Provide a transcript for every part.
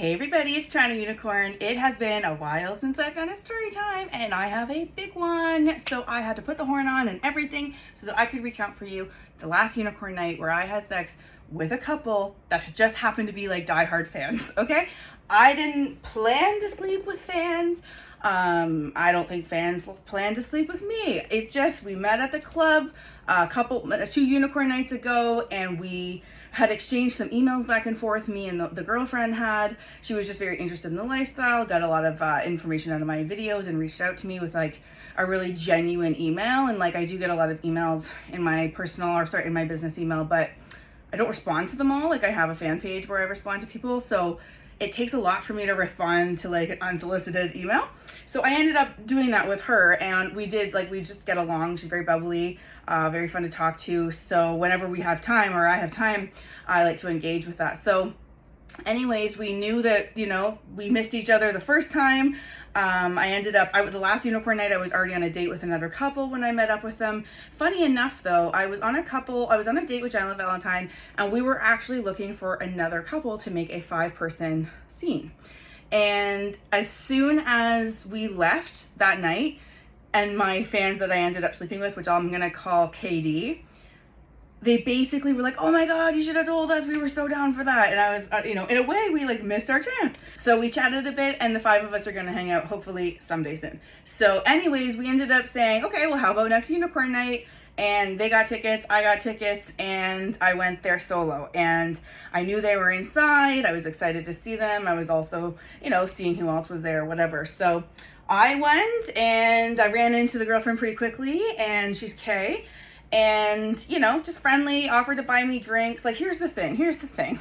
Hey everybody, it's China Unicorn. It has been a while since I've done a story time and I have a big one. So I had to put the horn on and everything so that I could recount for you the last unicorn night where I had sex with a couple that just happened to be like diehard fans, okay? I didn't plan to sleep with fans. I don't think fans plan to sleep with me. We met at the club two unicorn nights ago, and we had exchanged some emails back and forth. Me and the girlfriend had. She was just very interested in the lifestyle, got a lot of information out of my videos, and reached out to me with like a really genuine email. And like I do get a lot of emails in my in my business email, but I don't respond to them all. Like I have a fan page where I respond to people, so it takes a lot for me to respond to like an unsolicited email. So I ended up doing that with her, and we just get along. She's very bubbly, very fun to talk to. So whenever we have time or I have time, I like to engage with that. So anyways, we knew that, we missed each other the first time. The last unicorn night, I was already on a date with another couple when I met up with them. Funny enough though, I was on a date with Gianna Valentine, and we were actually looking for another couple to make a 5-person scene. And as soon as we left that night, and my fans that I ended up sleeping with, which I'm going to call KD, they basically were like, oh my God, you should have told us. We were so down for that. And I was, in a way, we like missed our chance. So we chatted a bit, and the 5 of us are going to hang out hopefully someday soon. So anyways, we ended up saying, okay, well, how about next unicorn night? And they got tickets, I got tickets, and I went there solo. And I knew they were inside. I was excited to see them. I was also, seeing who else was there, whatever. So I went, and I ran into the girlfriend pretty quickly, and she's Kay. And, just friendly, offered to buy me drinks. Like, here's the thing.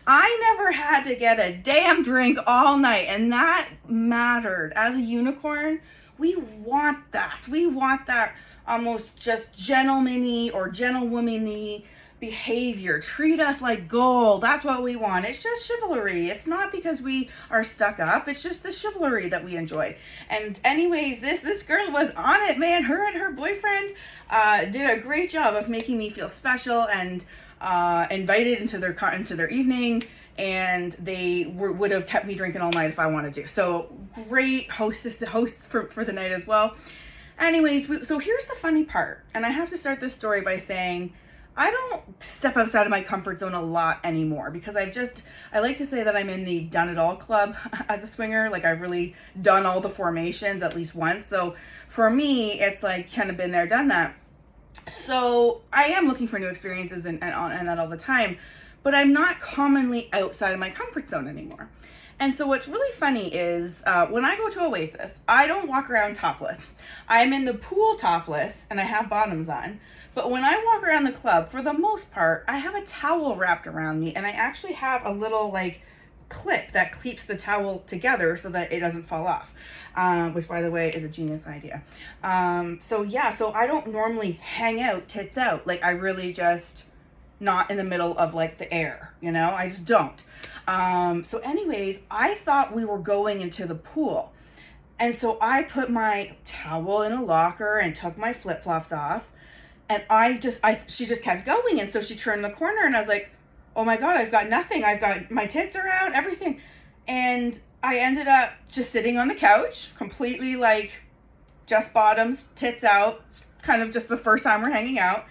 I never had to get a damn drink all night, and that mattered. As a unicorn, we want that. We want that almost just gentleman-y or gentlewoman-y behavior. Treat us like gold. That's what we want. It's just chivalry. It's not because we are stuck up. It's just the chivalry that we enjoy. And anyways, this girl was on it, man. Her and her boyfriend did a great job of making me feel special and invited into their evening. And they would have kept me drinking all night if I wanted to. So great hosts for the night as well. Anyways, so here's the funny part. And I have to start this story by saying, I don't step outside of my comfort zone a lot anymore, because I like to say that I'm in the done it all club as a swinger. Like I've really done all the formations at least once. So for me, it's like kind of been there, done that. So I am looking for new experiences and that all the time, but I'm not commonly outside of my comfort zone anymore. And so what's really funny is when I go to Oasis, I don't walk around topless. I'm in the pool topless and I have bottoms on. But when I walk around the club, for the most part, I have a towel wrapped around me, and I actually have a little like clip that keeps the towel together so that it doesn't fall off, which by the way is a genius idea. So I don't normally hang out tits out. Like I really just not in the middle of like the air, I just don't. So anyways, I thought we were going into the pool. And so I put my towel in a locker and took my flip-flops off. And she just kept going. And so she turned the corner and I was like, oh my God, I've got nothing. I've got, my tits are out, everything. And I ended up just sitting on the couch, completely like just bottoms, tits out, kind of just the first time we're hanging out.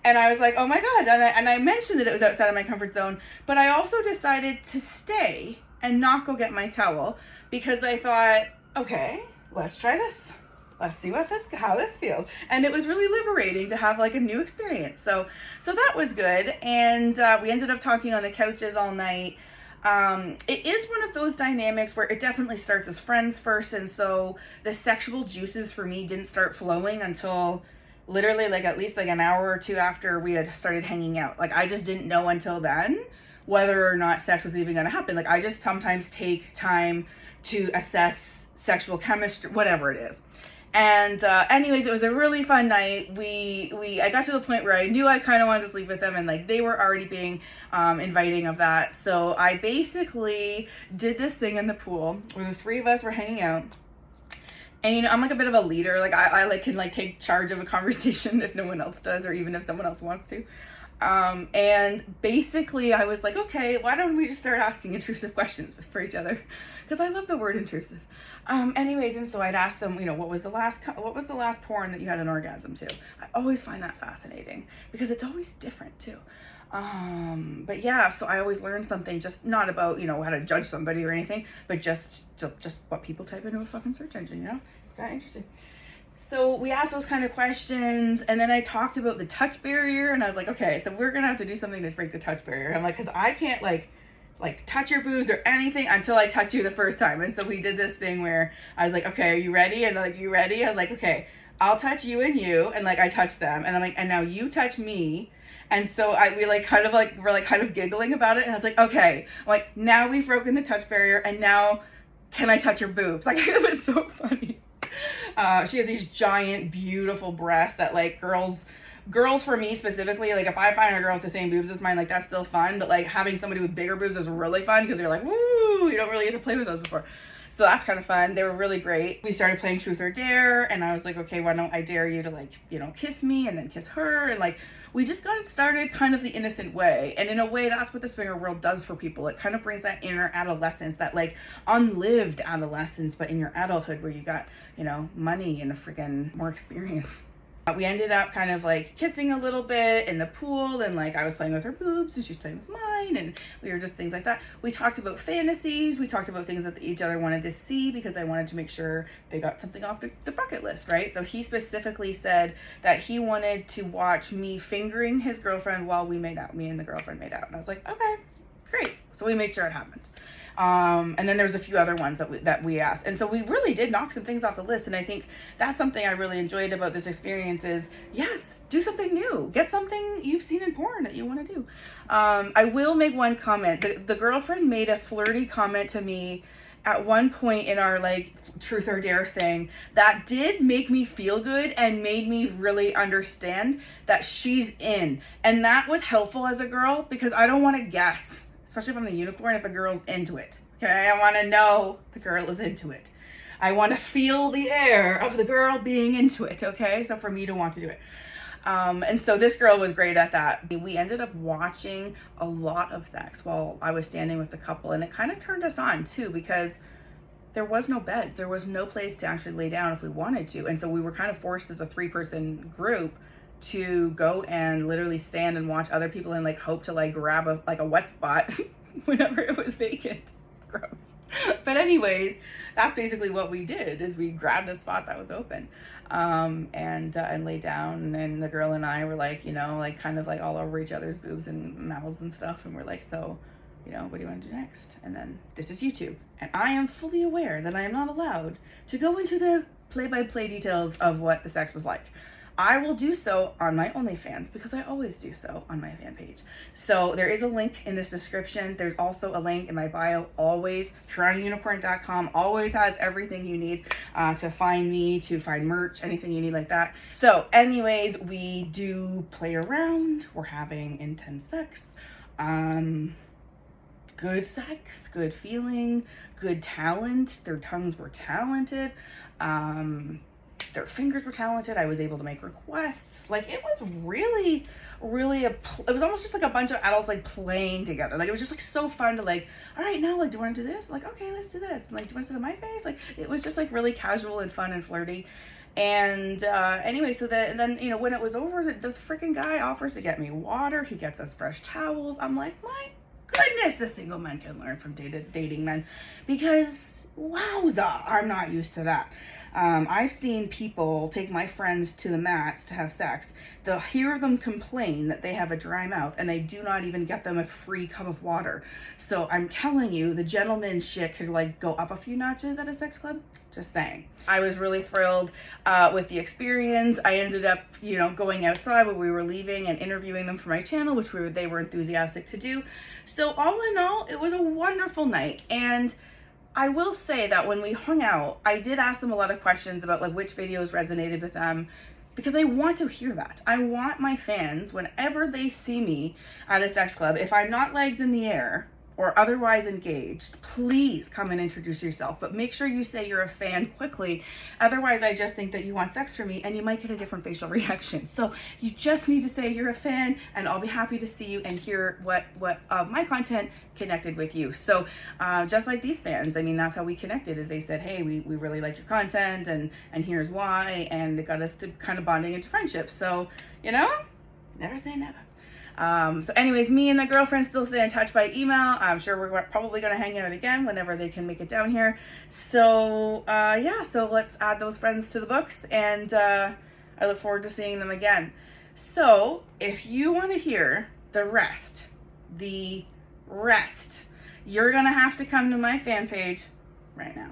And I was like, oh my God. And I mentioned that it was outside of my comfort zone, but I also decided to stay and not go get my towel, because I thought, okay, let's try this. Let's see how this feels. And it was really liberating to have like a new experience. So that was good. And we ended up talking on the couches all night. It is one of those dynamics where it definitely starts as friends first. And so the sexual juices for me didn't start flowing until literally like at least like an hour or two after we had started hanging out. Like I just didn't know until then whether or not sex was even going to happen. Like I just sometimes take time to assess sexual chemistry, whatever it is. And anyways, it was a really fun night. I got to the point where I knew I kind of wanted to sleep with them, and like they were already being inviting of that. So I basically did this thing in the pool where the 3 of us were hanging out. And I'm like a bit of a leader. Like I can like take charge of a conversation if no one else does, or even if someone else wants to. And basically I was like, okay, why don't we just start asking intrusive questions for each other? Because I love the word intrusive. Anyways, and so I'd ask them, you know, what was the last porn that you had an orgasm to? I always find that fascinating because it's always different too. But yeah, so I always learn something, just not about, you know, how to judge somebody or anything, but just what people type into a fucking search engine, you know? It's kind of interesting. So we asked those kind of questions, and then I talked about the touch barrier, and I was like, okay, so we're gonna have to do something to break the touch barrier. I'm like, because I can't like touch your boobs or anything until I touch you the first time. And so we did this thing where I was like, okay, are you ready? And like, you ready? I was like, okay, I'll touch you, and like I touched them, and I'm like, and now you touch me. And so we're kind of giggling about it, and I was like, okay, like now we've broken the touch barrier, and now can I touch your boobs? Like, it was so funny. She has these giant, beautiful breasts that like girls for me specifically, like if I find a girl with the same boobs as mine, like that's still fun, but like having somebody with bigger boobs is really fun because you're like, woo, you don't really get to play with those before. So that's kind of fun. They were really great. We started playing Truth or Dare, and I was like, okay, why don't I dare you to like, you know, kiss me and then kiss her, and like we just got it started kind of the innocent way. And in a way, that's what the swinger world does for people. It kind of brings that inner adolescence, that like unlived adolescence, but in your adulthood where you got, you know, money and a freaking more experience. We ended up kind of like kissing a little bit in the pool, and like I was playing with her boobs and she was playing with mine, and we were just things like that. We talked about fantasies. We talked about things that each other wanted to see because I wanted to make sure they got something off the bucket list, right? So he specifically said that he wanted to watch me fingering his girlfriend while we made out, me and the girlfriend made out. And I was like, okay, great. So we made sure it happened. And then there's a few other ones that we asked. And so we really did knock some things off the list. And I think that's something I really enjoyed about this experience is, yes, do something new. Get something you've seen in porn that you want to do. I will make one comment. The girlfriend made a flirty comment to me at one point in our like Truth or Dare thing that did make me feel good and made me really understand that she's in. And that was helpful as a girl because I don't want to guess. Especially if I'm the unicorn, if the girl's into it. Okay, I want to know the girl is into it. I want to feel the air of the girl being into it, okay? So for me to want to do it. And so this girl was great at that. We ended up watching a lot of sex while I was standing with the couple, and it kind of turned us on too because there was no beds. There was no place to actually lay down if we wanted to. And so we were kind of forced as a 3-person group to go and literally stand and watch other people and like hope to like grab a wet spot whenever it was vacant. Gross. But anyways, that's basically what we did is we grabbed a spot that was open and laid down, and the girl and I were like, you know, like kind of like all over each other's boobs and mouths and stuff, and we're like, so, you know, what do you want to do next? And then this is YouTube, and I am fully aware that I am not allowed to go into the play-by-play details of what the sex was like. I will do so on my OnlyFans because I always do so on my fan page. So there is a link in this description. There's also a link in my bio. Always, TorontoUnicorn.com always has everything you need to find me, to find merch, anything you need like that. So anyways, we do play around. We're having intense sex. Good sex, good feeling, good talent. Their tongues were talented. Their fingers were talented. I was able to make requests. Like it was really, it was almost just like a bunch of adults like playing together. Like it was just like so fun to like, all right, now like, do you want to do this? Like, okay, let's do this. And, like, do you want to sit on my face? Like it was just like really casual and fun and flirty. And anyway, so then, you know, when it was over, the freaking guy offers to get me water. He gets us fresh towels. I'm like, my goodness, the single men can learn from dating men because wowza, I'm not used to that. I've seen people take my friends to the mats to have sex. They'll hear them complain that they have a dry mouth and they do not even get them a free cup of water. So I'm telling you, the gentleman shit could like go up a few notches at a sex club. Just saying. I was really thrilled with the experience. I ended up, you know, going outside when we were leaving and interviewing them for my channel, which they were enthusiastic to do. So all in all, it was a wonderful night. And I will say that when we hung out, I did ask them a lot of questions about like which videos resonated with them because I want to hear that. I want my fans, whenever they see me at a sex club, if I'm not legs in the air, or otherwise engaged, please come and introduce yourself. But make sure you say you're a fan quickly. Otherwise, I just think that you want sex from me and you might get a different facial reaction. So you just need to say you're a fan, and I'll be happy to see you and hear what my content connected with you. So just like these fans, I mean, that's how we connected, is they said, hey, we really liked your content, and here's why, and it got us to kind of bonding into friendship. So, you know, never say never. So anyways, me and the girlfriend still stay in touch by email. I'm sure we're probably going to hang out again whenever they can make it down here. So yeah, so let's add those friends to the books, and I look forward to seeing them again. So if you want to hear the rest, you're going to have to come to my fan page right now.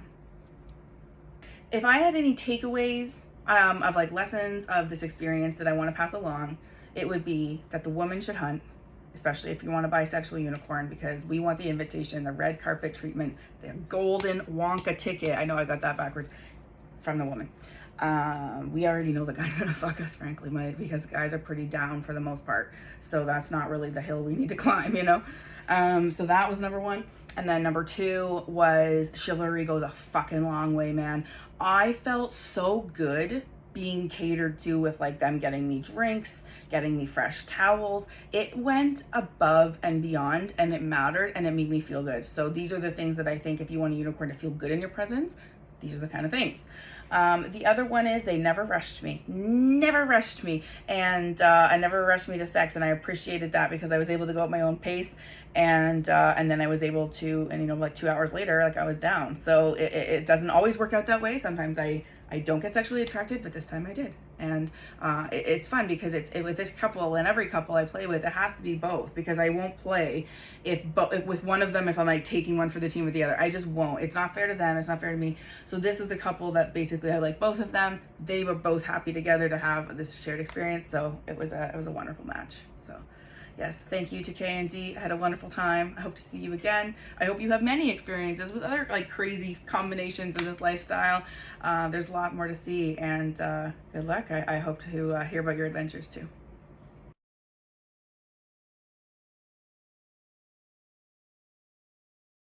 If I had any takeaways of like lessons of this experience that I want to pass along, it would be that the woman should hunt, especially if you want a bisexual unicorn, because we want the invitation, the red carpet treatment, the golden Wonka ticket. I know I got that backwards, from the woman. We already know the guy's gonna fuck us, frankly, because guys are pretty down for the most part. So that's not really the hill we need to climb, you know? So that was number one. And then number two was chivalry goes a fucking long way, man. I felt so good being catered to, with like them getting me drinks, getting me fresh towels. It went above and beyond, and it mattered, and it made me feel good. So these are the things that I think, if you want a unicorn to feel good in your presence, these are the kind of things. The other one is they never rushed me, and never rushed me to sex, and I appreciated that, because I was able to go at my own pace, and then I was able to, and you know, like 2 hours later, like I was down. So it doesn't always work out that way. Sometimes I don't get sexually attracted, but this time I did. And it's fun, because it's with this couple and every couple I play with, it has to be both, because I won't play if with one of them if I'm like taking one for the team with the other. I just won't. It's not fair to them. It's not fair to me. So this is a couple that basically I like both of them. They were both happy together to have this shared experience. So it was a wonderful match. So yes, thank you to K and D. I had a wonderful time. I hope to see you again. I hope you have many experiences with other like crazy combinations of this lifestyle. There's a lot more to see, and good luck. I hope to hear about your adventures too.